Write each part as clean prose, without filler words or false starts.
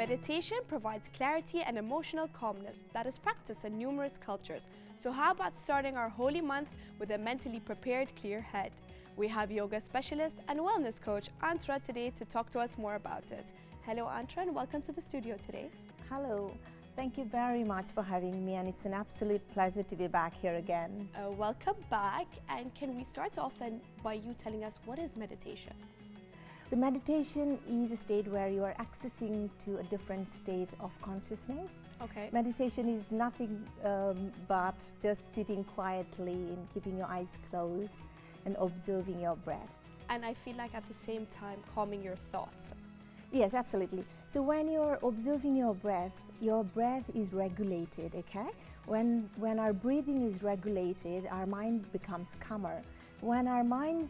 Meditation provides clarity and emotional calmness that is practiced in numerous cultures. So how about starting our holy month with a mentally prepared, clear head? We have yoga specialist and wellness coach Antra today to talk to us more about it. Hello Antra, and welcome to the studio today. Hello. Thank you very much for having me, and it's an absolute pleasure to be back here again. Welcome back, and can we start off by you telling us what is meditation? The meditation is a state where you are accessing to a different state of consciousness. Okay. Meditation is nothing but just sitting quietly and keeping your eyes closed and observing your breath. And I feel like at the same time calming your thoughts. Yes, absolutely. So when you're observing your breath is regulated, okay? When our breathing is regulated, our mind becomes calmer. When our minds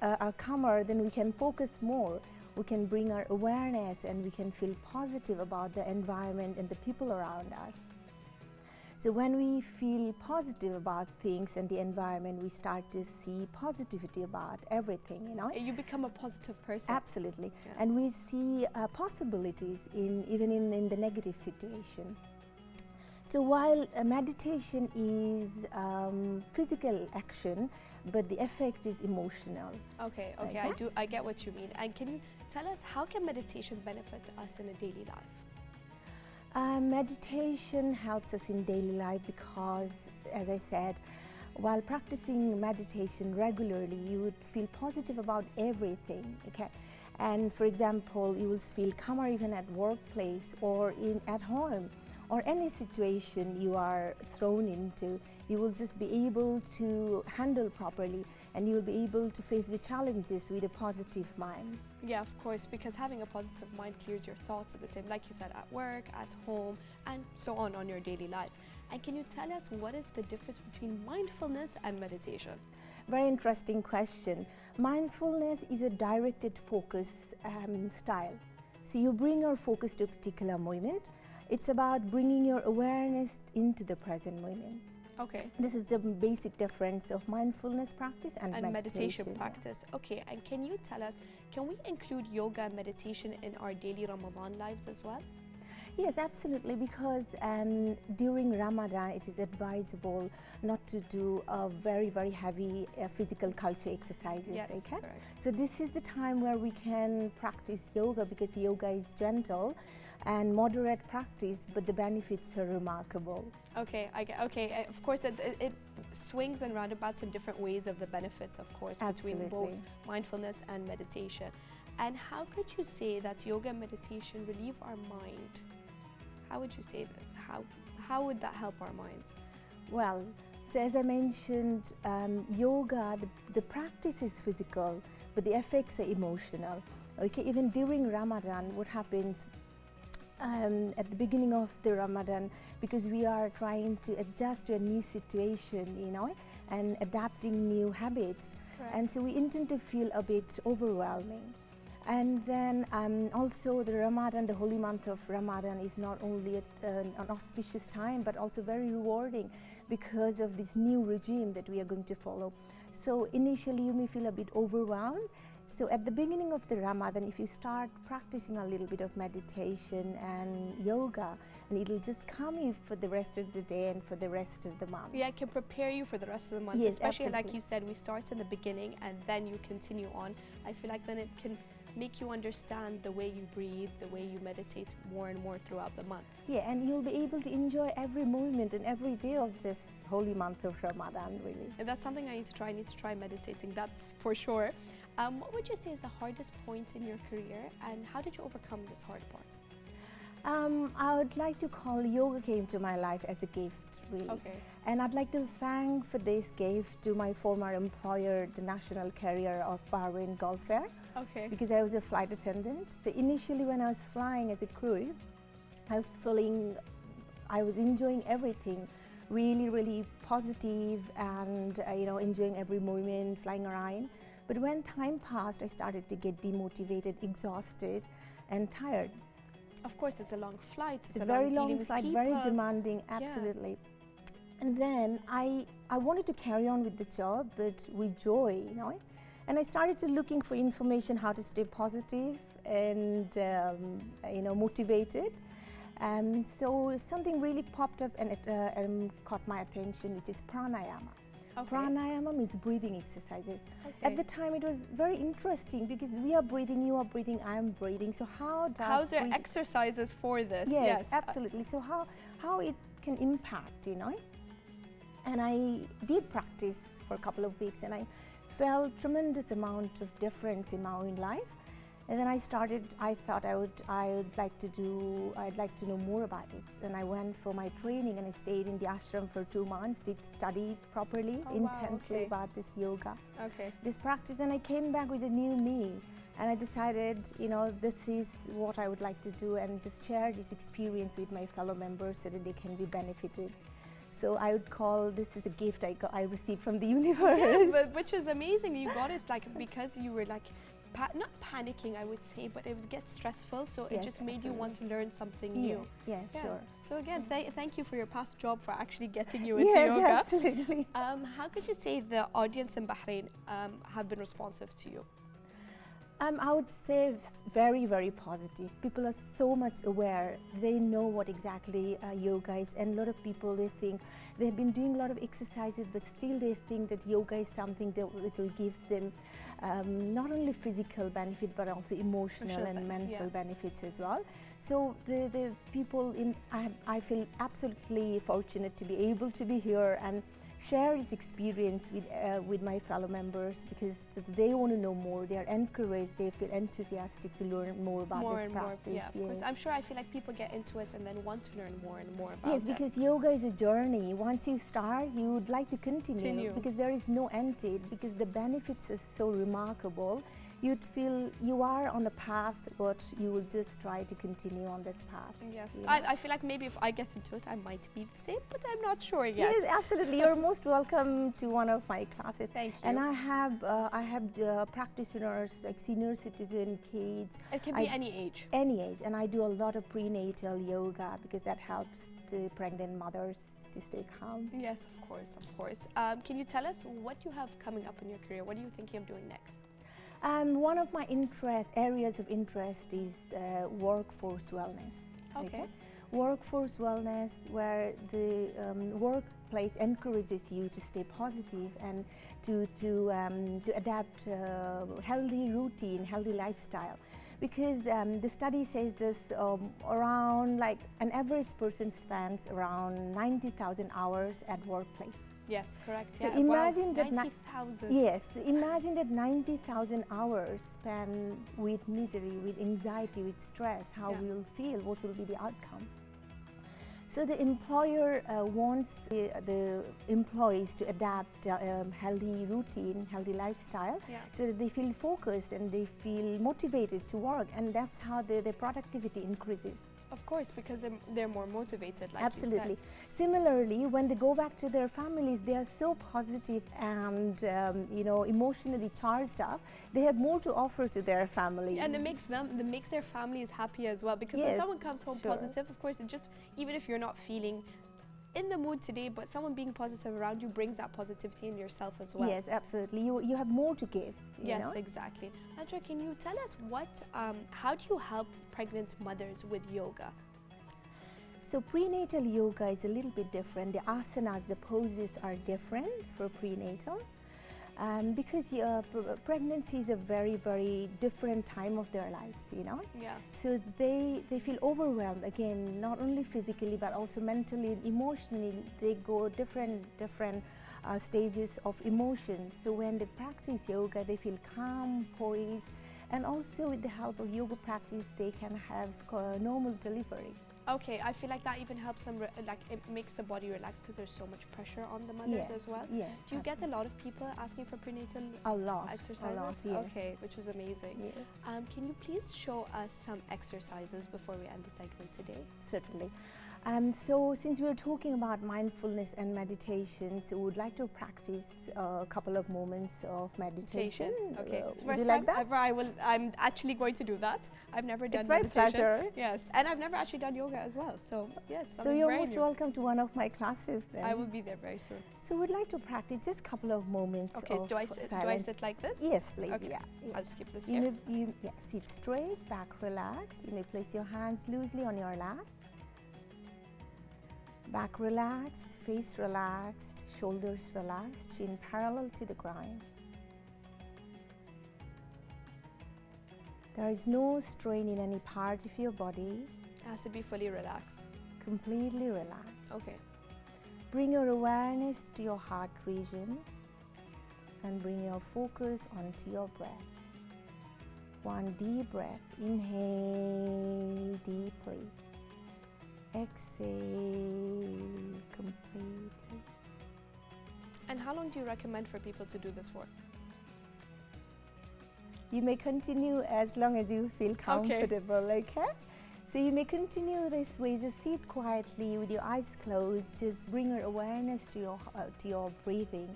are calmer, then we can focus more. We can bring our awareness and we can feel positive about the environment and the people around us. So when we feel positive about things and the environment, we start to see positivity about everything, you know. You become a positive person. Absolutely. Yeah. And we see possibilities even in the negative situation. So while meditation is physical action, but the effect is emotional. Okay, Okay? I get what you mean. And can you tell us how can meditation benefit us in a daily life? Meditation helps us in daily life because, as I said, while practicing meditation regularly, you would feel positive about everything, okay? And for example, you will feel calmer even at workplace or at home, or any situation you are thrown into. You will just be able to handle properly, and you will be able to face the challenges with a positive mind. Yeah, of course, because having a positive mind clears your thoughts at the same, like you said, at work, at home, and so on your daily life. And can you tell us what is the difference between mindfulness and meditation? Very interesting question. Mindfulness is a directed focus style. So you bring your focus to a particular moment. It's about bringing your awareness into the present moment. Okay. This is the basic difference of mindfulness practice and meditation practice. Okay, and can you tell us, can we include yoga and meditation in our daily Ramadan lives as well? Yes, absolutely, because during Ramadan it is advisable not to do very, very heavy physical culture exercises. Yes, okay? correct. So this is the time where we can practice yoga, because yoga is gentle and moderate practice, but the benefits are remarkable. Okay, of course it swings and roundabouts in different ways of the benefits, of course, Absolutely. between both mindfulness and meditation. And how could you say that yoga and meditation relieve our mind? How would you say that? How would that help our minds? Well, so as I mentioned, yoga, the practice is physical, but the effects are emotional. Okay, even during Ramadan, what happens at the beginning of the Ramadan, because we are trying to adjust to a new situation, you know, and adapting new habits. Correct. And so we intend to feel a bit overwhelming. And then also the Ramadan, the holy month of Ramadan, is not only an auspicious time, but also very rewarding because of this new regime that we are going to follow. So initially you may feel a bit overwhelmed. So at the beginning of the Ramadan, if you start practicing a little bit of meditation and yoga, and it'll just calm you for the rest of the day and for the rest of the month. Yeah, it can prepare you for the rest of the month. Yes, especially absolutely. like you said, we start in the beginning and then you continue on. I feel like then it can make you understand the way you breathe, the way you meditate more and more throughout the month. Yeah, and you'll be able to enjoy every moment and every day of this holy month of Ramadan, really. And that's something I need to try. I need to try meditating, that's for sure. What would you say is the hardest point in your career, and how did you overcome this hard part? I would like to call yoga came to my life as a gift, really. Okay. And I'd like to thank for this gift to my former employer, the national carrier of Bahrain Gulf Air. Okay. Because I was a flight attendant. So initially when I was flying as a crew, I was enjoying everything, really, really positive and enjoying every moment, flying around. But when time passed, I started to get demotivated, exhausted and tired. Of course, it's a long flight. It's a very long flight, very demanding, absolutely. Yeah. And then I wanted to carry on with the job, but with joy, And I started to looking for information how to stay positive and motivated. So something really popped up and it caught my attention, which is pranayama. Okay. Pranayama means breathing exercises. Okay. At the time it was very interesting because we are breathing, you are breathing, I am breathing. So how's there exercises for this? Yes, absolutely. So how it can impact, And I did practice for a couple of weeks and I felt tremendous amount of difference in my own life. And then I thought I'd like to know more about it. And I went for my training and I stayed in the ashram for 2 months, did study properly, intensely about this yoga, this practice. And I came back with a new me. And I decided, this is what I would like to do and just share this experience with my fellow members so that they can be benefited. So I would call this is a gift I received from the universe. Yeah, which is amazing. You got it because you were not panicking, I would say, but it would get stressful. So it just made you want to learn something new. Yeah, sure. So again, thank you for your past job for actually getting you into yoga. Absolutely. How could you say the audience in Bahrain have been responsive to you? I would say very, very positive. People are so much aware. They know what exactly yoga is, and a lot of people, they think they've been doing a lot of exercises, but still they think that yoga is something that will give them not only physical benefit but also emotional and mental benefits as well. So the people I feel absolutely fortunate to be able to be here and share this experience with my fellow members because they want to know more. They are encouraged. They feel enthusiastic to learn more about this practice. Yeah, of course. I'm sure. I feel like people get into it and then want to learn more and more about it. Yes, because yoga is a journey. Once you start, you would like to continue because there is no end to it. Because the benefits are so remarkable. You'd feel you are on a path, but you will just try to continue on this path. Yes, I feel like maybe if I get into it, I might be the same, but I'm not sure yet. Yes, absolutely. You're most welcome to one of my classes. Thank you. And I have practitioners like senior citizen, kids. It can be any age. Any age, and I do a lot of prenatal yoga because that helps the pregnant mothers to stay calm. Yes, of course, of course. Can you tell us what you have coming up in your career? What are you thinking of doing next? One of my areas of interest is workforce wellness. Okay. Workforce wellness, where the workplace encourages you to stay positive and to adapt healthy routine, healthy lifestyle. Because the study says this, around an average person spends around 90,000 hours at workplace. Yes, correct. So imagine that 90,000. Yes, imagine that 90,000 hours spent with misery, with anxiety, with stress. How we'll feel? What will be the outcome? So the employer wants the employees to adapt healthy routine, healthy lifestyle, so that they feel focused and they feel motivated to work, and that's how their productivity increases. Of course, because they're more motivated, like Absolutely. you said. Similarly, when they go back to their families, they are so positive and emotionally charged up. They have more to offer to their family. And it makes their families happy as well. Because when someone comes home positive, of course, even if you're not feeling in the mood today, but someone being positive around you brings that positivity in yourself as well. Yes, absolutely. You have more to give. Yes, exactly. Andrea, can you tell us how do you help pregnant mothers with yoga? So prenatal yoga is a little bit different. The asanas, the poses are different for prenatal. Because pregnancy is a very, very different time of their lives, Yeah. So they feel overwhelmed, again, not only physically, but also mentally and emotionally. They go different stages of emotions. So when they practice yoga, they feel calm, poised, and also with the help of yoga practice, they can have normal delivery. Okay, I feel like that even helps them, it makes the body relax because there's so much pressure on the mothers as well. Yeah, do you get a lot of people asking for prenatal exercises? A lot, yes. Okay, which is amazing. Yeah. Can you please show us some exercises before we end the segment today? Certainly. So since we're talking about mindfulness and meditation, so we would like to practice a couple of moments of meditation. Okay, it's would first you like time that? ever I'm actually going to do that. I've never done It's my meditation. pleasure. Yes, and I've never actually done yoga as well. So yes, So you're most welcome to one of my classes then. I will be there very soon. So we'd like to practice just a couple of moments Okay, of do I silence. sit like this? Yes, please. Okay. Yeah. I'll just keep this You here. may sit straight, back relaxed. You may place your hands loosely on your lap. Back relaxed, face relaxed, shoulders relaxed, chin parallel to the ground. There is no strain in any part of your body. It has to be fully relaxed. Completely relaxed. Okay. Bring your awareness to your heart region and bring your focus onto your breath. One deep breath. Inhale deeply. Exhale completely. And how long do you recommend for people to do this for? You may continue as long as you feel comfortable, okay? So you may continue this way, just sit quietly with your eyes closed, just bring your awareness to your breathing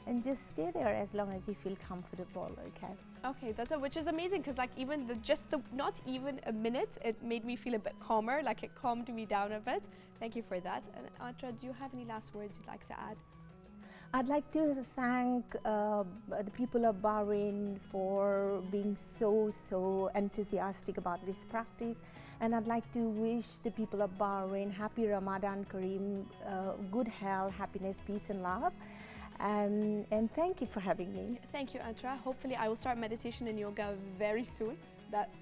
and just stay there as long as you feel comfortable, okay? Okay, which is amazing because like even not even a minute, it made me feel a bit calmer, like it calmed me down a bit. Thank you for that. And Atra, do you have any last words you'd like to add? I'd like to thank the people of Bahrain for being so enthusiastic about this practice, and I'd like to wish the people of Bahrain happy Ramadan Kareem, good health, happiness, peace and love. And thank you for having me. Thank you, Atra. Hopefully I will start meditation and yoga very soon,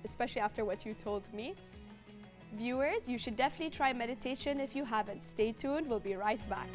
especially after what you told me. Viewers, you should definitely try meditation if you haven't. Stay tuned, we'll be right back.